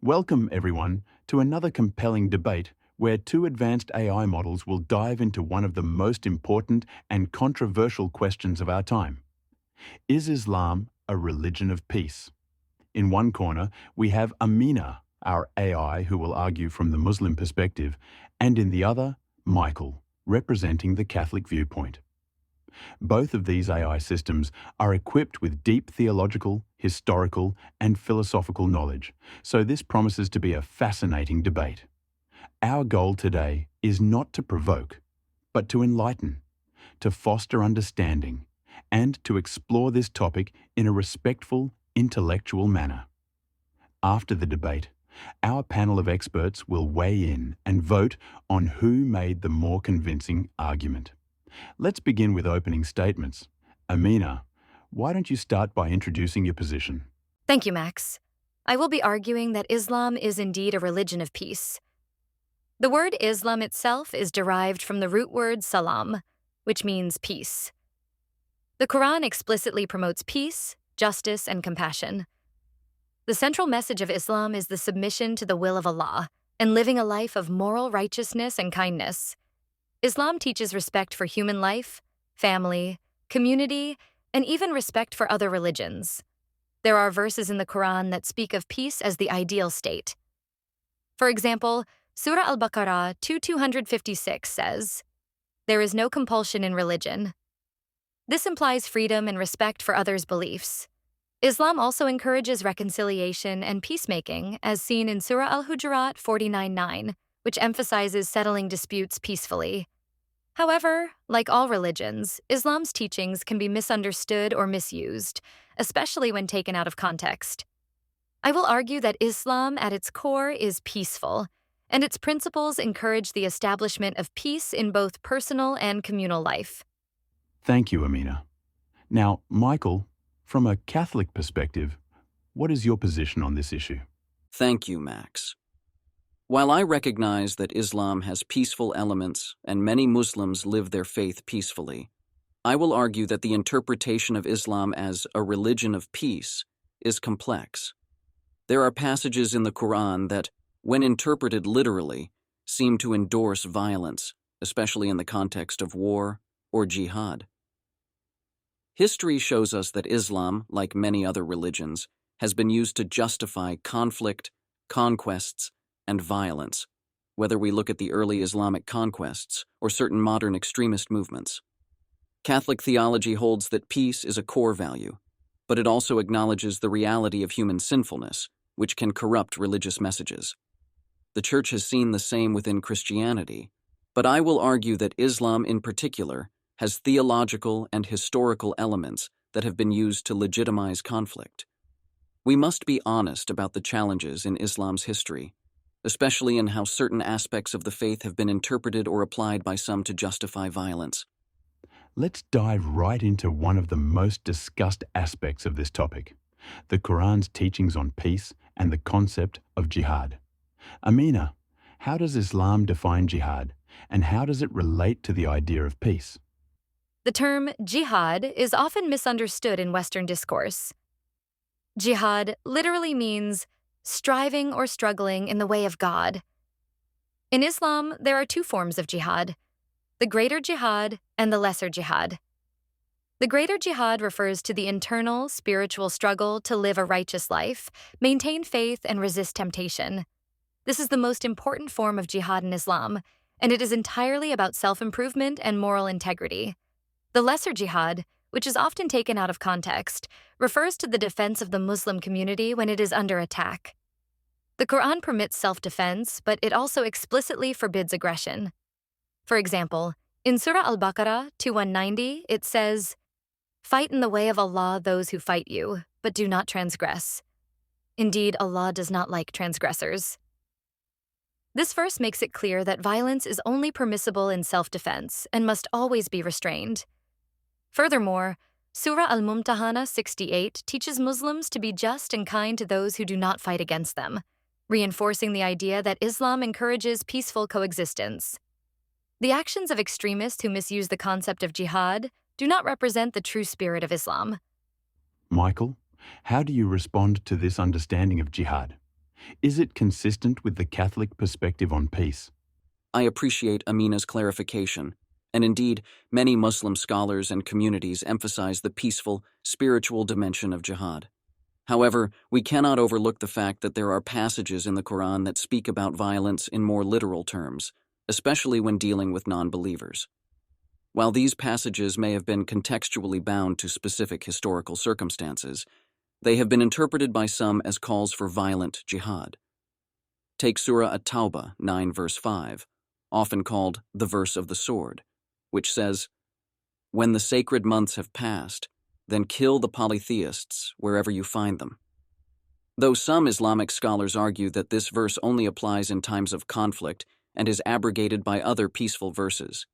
Welcome, everyone, to another compelling debate where two advanced AI models will dive into one of the most important and controversial questions of our time. Is Islam a religion of peace? In one corner, we have Amina, our AI, who will argue from the Muslim perspective, and in the other, Michael, representing the Catholic viewpoint. Both of these AI systems are equipped with deep theological, historical, and philosophical knowledge, so this promises to be a fascinating debate. Our goal today is not to provoke, but to enlighten, to foster understanding, and to explore this topic in a respectful, intellectual manner. After the debate, our panel of experts will weigh in and vote on who made the more convincing argument. Let's begin with opening statements. Amina, why don't you start by introducing your position? Thank you, Max. I will be arguing that Islam is indeed a religion of peace. The word Islam itself is derived from the root word salam, which means peace. The Quran explicitly promotes peace, justice, and compassion. The central message of Islam is the submission to the will of Allah and living a life of moral righteousness and kindness. Islam teaches respect for human life, family, community, and even respect for other religions. There are verses in the Quran that speak of peace as the ideal state. For example, Surah Al-Baqarah 256 says, "There is no compulsion in religion." This implies freedom and respect for others' beliefs. Islam also encourages reconciliation and peacemaking, as seen in Surah Al-Hujurat 49:9, which emphasizes settling disputes peacefully. However, like all religions, Islam's teachings can be misunderstood or misused, especially when taken out of context. I will argue that Islam at its core is peaceful, and its principles encourage the establishment of peace in both personal and communal life. Thank you, Amina. Now, Michael, from a Catholic perspective, what is your position on this issue? Thank you, Max. While I recognize that Islam has peaceful elements and many Muslims live their faith peacefully, I will argue that the interpretation of Islam as a religion of peace is complex. There are passages in the Quran that, when interpreted literally, seem to endorse violence, especially in the context of war or jihad. History shows us that Islam, like many other religions, has been used to justify conflict, conquests, and violence, whether we look at the early Islamic conquests or certain modern extremist movements. Catholic theology holds that peace is a core value, but it also acknowledges the reality of human sinfulness, which can corrupt religious messages. The Church has seen the same within Christianity, but I will argue that Islam in particular has theological and historical elements that have been used to legitimize conflict. We must be honest about the challenges in Islam's history, especially in how certain aspects of the faith have been interpreted or applied by some to justify violence. Let's dive right into one of the most discussed aspects of this topic, the Quran's teachings on peace and the concept of jihad. Amina, how does Islam define jihad, and how does it relate to the idea of peace? The term jihad is often misunderstood in Western discourse. Jihad literally means striving or struggling in the way of God. In Islam, there are two forms of jihad, the greater jihad and the lesser jihad. The greater jihad refers to the internal, spiritual struggle to live a righteous life, maintain faith, and resist temptation. This is the most important form of jihad in Islam, and it is entirely about self-improvement and moral integrity. The lesser jihad, which is often taken out of context, refers to the defense of the Muslim community when it is under attack. The Quran permits self-defense, but it also explicitly forbids aggression. For example, in Surah Al-Baqarah 2190, it says, "Fight in the way of Allah those who fight you, but do not transgress. Indeed, Allah does not like transgressors." This verse makes it clear that violence is only permissible in self-defense and must always be restrained. Furthermore, Surah Al-Mumtahana 68 teaches Muslims to be just and kind to those who do not fight against them, reinforcing the idea that Islam encourages peaceful coexistence. The actions of extremists who misuse the concept of jihad do not represent the true spirit of Islam. Michael, how do you respond to this understanding of jihad? Is it consistent with the Catholic perspective on peace? I appreciate Amina's clarification, and indeed, many Muslim scholars and communities emphasize the peaceful, spiritual dimension of jihad. However, we cannot overlook the fact that there are passages in the Quran that speak about violence in more literal terms, especially when dealing with non-believers. While these passages may have been contextually bound to specific historical circumstances, they have been interpreted by some as calls for violent jihad. Take Surah At-Tawbah 9 verse 5, often called the verse of the sword, which says, "When the sacred months have passed, then kill the polytheists wherever you find them." Though some Islamic scholars argue that this verse only applies in times of conflict and is abrogated by other peaceful verses,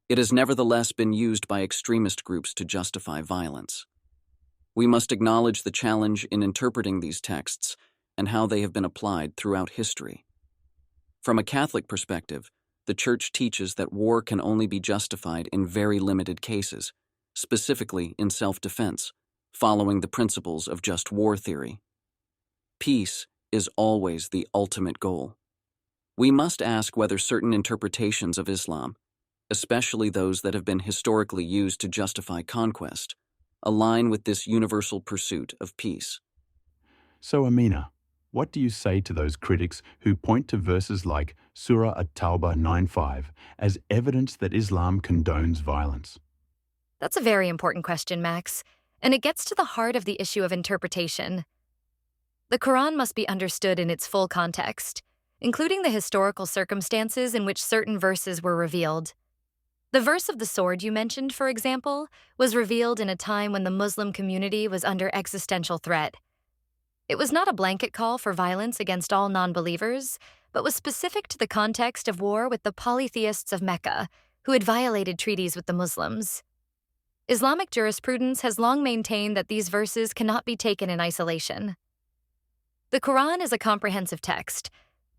it has nevertheless been used by extremist groups to justify violence. We must acknowledge the challenge in interpreting these texts and how they have been applied throughout history. From a Catholic perspective, the Church teaches that war can only be justified in very limited cases, specifically in self-defense, following the principles of just war theory. Peace is always the ultimate goal. We must ask whether certain interpretations of Islam, especially those that have been historically used to justify conquest, align with this universal pursuit of peace. So, Amina, what do you say to those critics who point to verses like Surah At-Tawbah 9:5 as evidence that Islam condones violence? That's a very important question, Max, and it gets to the heart of the issue of interpretation. The Quran must be understood in its full context, including the historical circumstances in which certain verses were revealed. The verse of the sword you mentioned, for example, was revealed in a time when the Muslim community was under existential threat. It was not a blanket call for violence against all non-believers, but was specific to the context of war with the polytheists of Mecca, who had violated treaties with the Muslims. Islamic jurisprudence has long maintained that these verses cannot be taken in isolation. The Quran is a comprehensive text,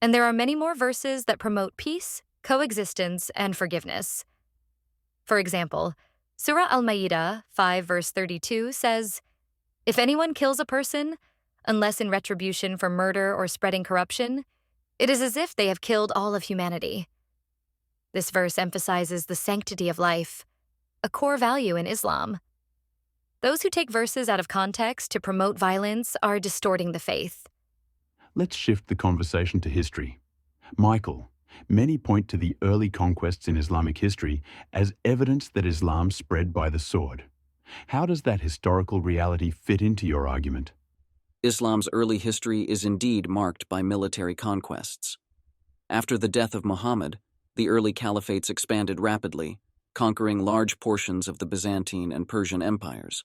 and there are many more verses that promote peace, coexistence, and forgiveness. For example, Surah Al-Ma'idah 5 verse 32 says, "If anyone kills a person, unless in retribution for murder or spreading corruption, it is as if they have killed all of humanity." This verse emphasizes the sanctity of life, a core value in Islam. Those who take verses out of context to promote violence are distorting the faith. Let's shift the conversation to history. Michael, many point to the early conquests in Islamic history as evidence that Islam spread by the sword. How does that historical reality fit into your argument? Islam's early history is indeed marked by military conquests. After the death of Muhammad, the early caliphates expanded rapidly, conquering large portions of the Byzantine and Persian empires.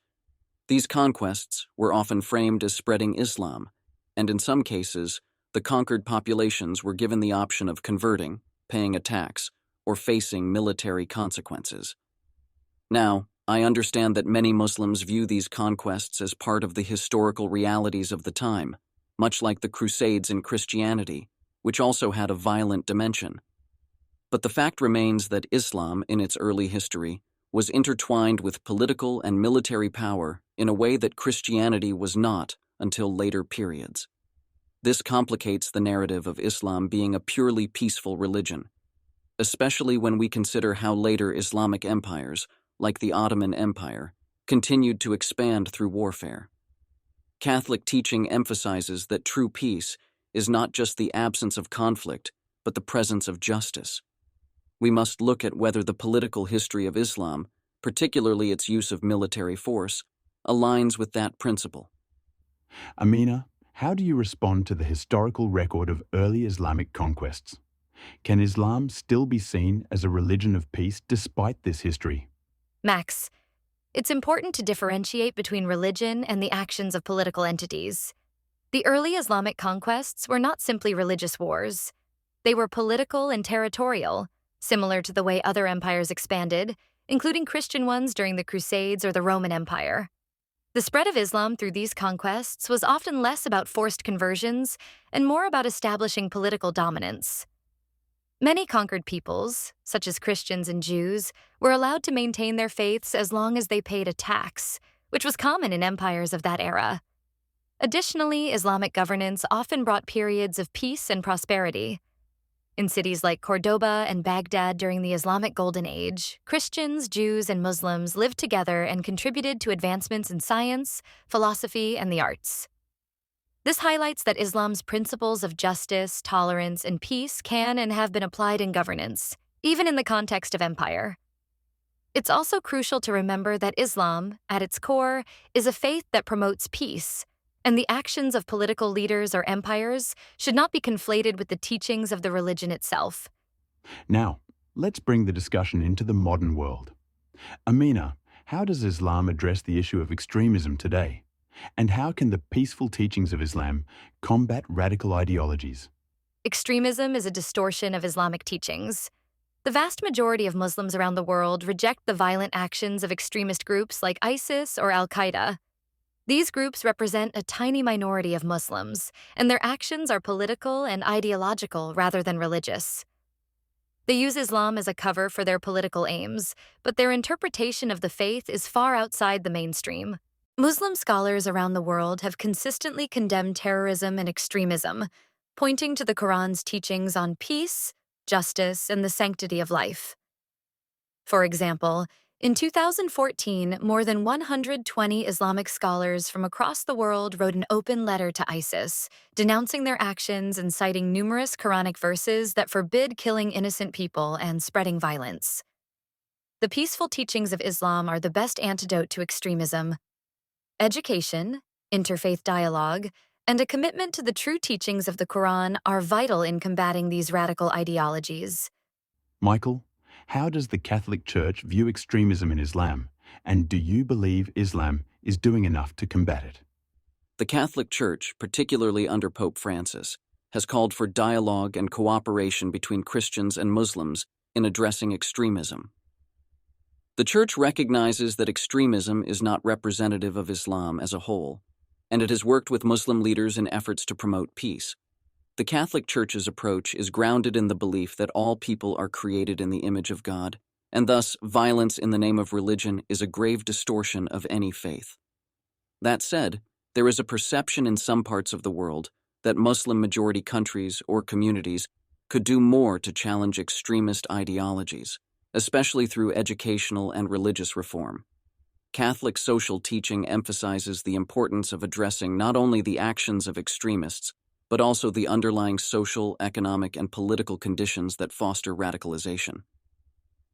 These conquests were often framed as spreading Islam, and in some cases, the conquered populations were given the option of converting, paying a tax, or facing military consequences. Now, I understand that many Muslims view these conquests as part of the historical realities of the time, much like the Crusades in Christianity, which also had a violent dimension. But the fact remains that Islam, in its early history, was intertwined with political and military power in a way that Christianity was not until later periods. This complicates the narrative of Islam being a purely peaceful religion, especially when we consider how later Islamic empires, like the Ottoman Empire, continued to expand through warfare. Catholic teaching emphasizes that true peace is not just the absence of conflict, but the presence of justice. We must look at whether the political history of Islam, particularly its use of military force, aligns with that principle. Amina, how do you respond to the historical record of early Islamic conquests? Can Islam still be seen as a religion of peace despite this history? Max, it's important to differentiate between religion and the actions of political entities. The early Islamic conquests were not simply religious wars. They were political and territorial, similar to the way other empires expanded, including Christian ones during the Crusades or the Roman Empire. The spread of Islam through these conquests was often less about forced conversions and more about establishing political dominance. Many conquered peoples, such as Christians and Jews, were allowed to maintain their faiths as long as they paid a tax, which was common in empires of that era. Additionally, Islamic governance often brought periods of peace and prosperity. In cities like Cordoba and Baghdad during the Islamic Golden Age, Christians, Jews, and Muslims lived together and contributed to advancements in science, philosophy, and the arts. This highlights that Islam's principles of justice, tolerance, and peace can and have been applied in governance, even in the context of empire. It's also crucial to remember that Islam, at its core, is a faith that promotes peace, and the actions of political leaders or empires should not be conflated with the teachings of the religion itself. Now, let's bring the discussion into the modern world. Amina, how does Islam address the issue of extremism today? And how can the peaceful teachings of Islam combat radical ideologies? Extremism is a distortion of Islamic teachings. The vast majority of Muslims around the world reject the violent actions of extremist groups like ISIS or Al-Qaeda. These groups represent a tiny minority of Muslims, and their actions are political and ideological rather than religious. They use Islam as a cover for their political aims, but their interpretation of the faith is far outside the mainstream. Muslim scholars around the world have consistently condemned terrorism and extremism, pointing to the Quran's teachings on peace, justice, and the sanctity of life. For example, in 2014, more than 120 Islamic scholars from across the world wrote an open letter to ISIS, denouncing their actions and citing numerous Quranic verses that forbid killing innocent people and spreading violence. The peaceful teachings of Islam are the best antidote to extremism. Education, interfaith dialogue, and a commitment to the true teachings of the Quran are vital in combating these radical ideologies. Michael, how does the Catholic Church view extremism in Islam, and do you believe Islam is doing enough to combat it? The Catholic Church, particularly under Pope Francis, has called for dialogue and cooperation between Christians and Muslims in addressing extremism. The Church recognizes that extremism is not representative of Islam as a whole, and it has worked with Muslim leaders in efforts to promote peace. The Catholic Church's approach is grounded in the belief that all people are created in the image of God, and thus violence in the name of religion is a grave distortion of any faith. That said, there is a perception in some parts of the world that Muslim-majority countries or communities could do more to challenge extremist ideologies, especially through educational and religious reform. Catholic social teaching emphasizes the importance of addressing not only the actions of extremists, but also the underlying social, economic, and political conditions that foster radicalization.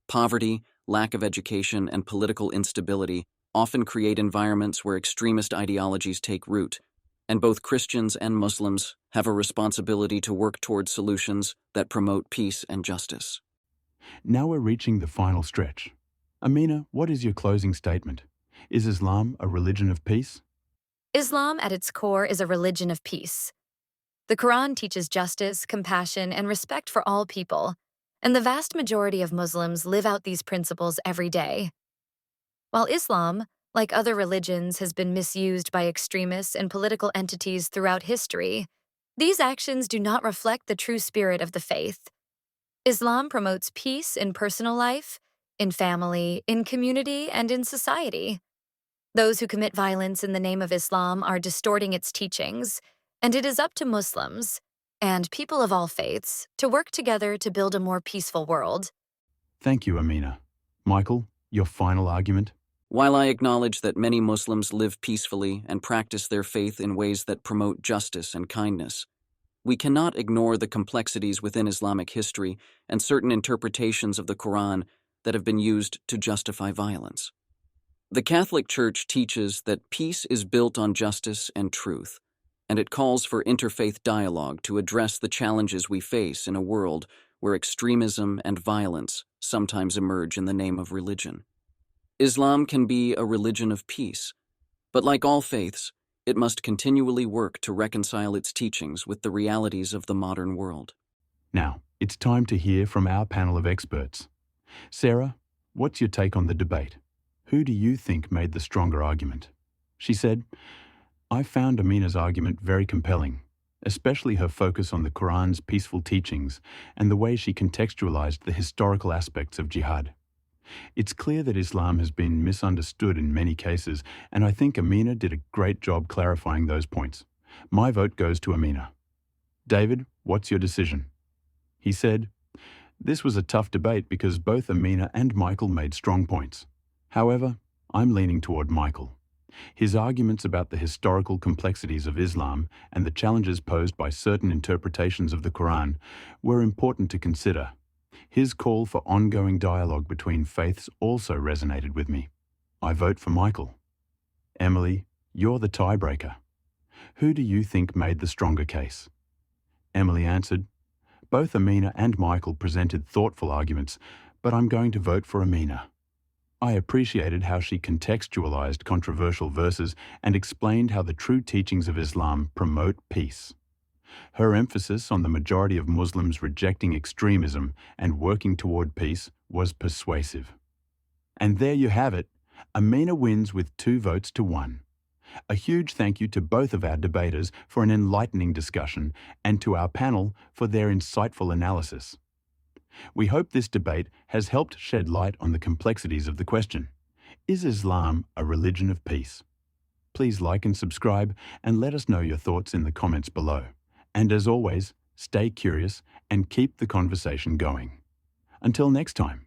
Poverty, lack of education, and political instability often create environments where extremist ideologies take root, and both Christians and Muslims have a responsibility to work toward solutions that promote peace and justice. Now we're reaching the final stretch. Amina, what is your closing statement? Is Islam a religion of peace? Islam, at its core, is a religion of peace. The Quran teaches justice, compassion, and respect for all people, and the vast majority of Muslims live out these principles every day. While Islam, like other religions, has been misused by extremists and political entities throughout history, these actions do not reflect the true spirit of the faith. Islam promotes peace in personal life, in family, in community, and in society. Those who commit violence in the name of Islam are distorting its teachings, and it is up to Muslims, and people of all faiths, to work together to build a more peaceful world. Thank you, Amina. Michael, your final argument? While I acknowledge that many Muslims live peacefully and practice their faith in ways that promote justice and kindness, we cannot ignore the complexities within Islamic history and certain interpretations of the Quran that have been used to justify violence. The Catholic Church teaches that peace is built on justice and truth, and it calls for interfaith dialogue to address the challenges we face in a world where extremism and violence sometimes emerge in the name of religion. Islam can be a religion of peace, but like all faiths, it must continually work to reconcile its teachings with the realities of the modern world. Now, it's time to hear from our panel of experts. Sarah, what's your take on the debate? Who do you think made the stronger argument? She said, I found Amina's argument very compelling, especially her focus on the Quran's peaceful teachings and the way she contextualized the historical aspects of jihad. It's clear that Islam has been misunderstood in many cases, and I think Amina did a great job clarifying those points. My vote goes to Amina. David, what's your decision? He said, "This was a tough debate because both Amina and Michael made strong points. However, I'm leaning toward Michael. His arguments about the historical complexities of Islam and the challenges posed by certain interpretations of the Quran were important to consider. His call for ongoing dialogue between faiths also resonated with me. I vote for Michael. Emily, you're the tiebreaker. Who do you think made the stronger case?" Emily answered, "Both Amina and Michael presented thoughtful arguments, but I'm going to vote for Amina. I appreciated how she contextualized controversial verses and explained how the true teachings of Islam promote peace. Her emphasis on the majority of Muslims rejecting extremism and working toward peace was persuasive." And there you have it. Amina wins with 2 votes to 1. A huge thank you to both of our debaters for an enlightening discussion and to our panel for their insightful analysis. We hope this debate has helped shed light on the complexities of the question: is Islam a religion of peace? Please like and subscribe and let us know your thoughts in the comments below. And as always, stay curious and keep the conversation going. Until next time.